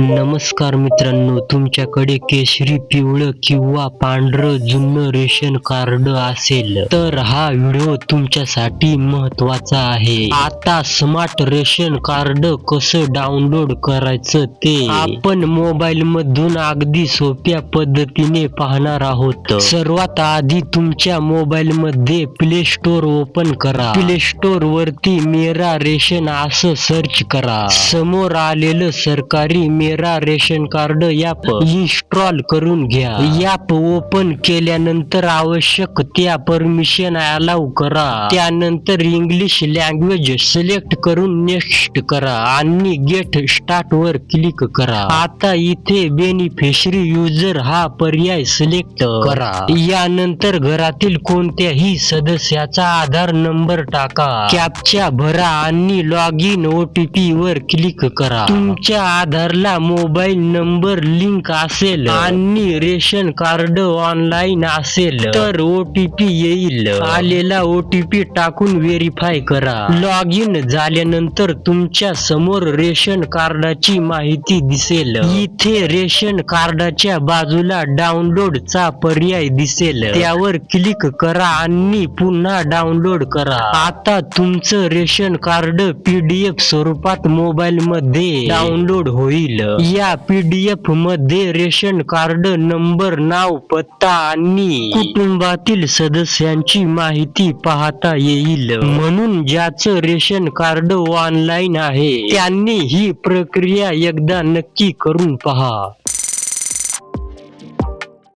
नमस्कार मित्रांनो, तुमच्याकडे केशरी, पिवळं किंवा पांढरं जुनं रेशन कार्ड असेल तर हा व्हिडिओ तुमच्यासाठी महत्त्वाचा आहे. आता स्मार्ट रेशन कार्ड कसं डाउनलोड करायचं ते आपण मोबाईल मधून अगदी सोप्या पद्धतीने पाहणार आहोत. सर्वात आधी तुमच्या मोबाईल मध्ये प्ले स्टोअर ओपन करा. प्ले स्टोअर वरती मेरा रेशन असं सर्च करा. समोर आलेलं सरकारी मेरा रेशन कार्ड ॲप इन्स्टॉल करून घ्या. ॲप ओपन केल्यानंतर आवश्यक त्या परमिशन अलाउ करा. त्यानंतर इंग्लिश लँग्वेज सिलेक्ट करून नेक्स्ट करा आणि गेट स्टार्ट वर क्लिक करा. आता इथे बेनिफिशरी युजर हा पर्याय सिलेक्ट करा. यानंतर घरातील कोणत्याही सदस्याचा आधार नंबर टाका. कॅप्चा भरा आणि लॉग इन OTP वर क्लिक करा. तुमच्या आधारला मोबाईल नंबर लिंक असेल आणि रेशन कार्ड ऑनलाईन असेल तर OTP येईल. आलेला OTP टाकून व्हेरीफाय करा. लॉग इन झाल्यानंतर तुमच्या समोर रेशन कार्डाची माहिती दिसेल. इथे रेशन कार्डाच्या बाजूला डाउनलोड चा पर्याय दिसेल. त्यावर क्लिक करा आणि पुन्हा डाउनलोड करा. आता तुमचं रेशन कार्ड PDF स्वरूपात मोबाईल मध्ये डाउनलोड होईल. या PDF मध्ये रेशन कार्ड नंबर, नाव, पत्ता आणि कुटुंबातील सदस्यांची माहिती पाहता येईल. म्हणून ज्याचं रेशन कार्ड ऑनलाईन आहे त्यांनी ही प्रक्रिया एकदा नक्की करून पहा.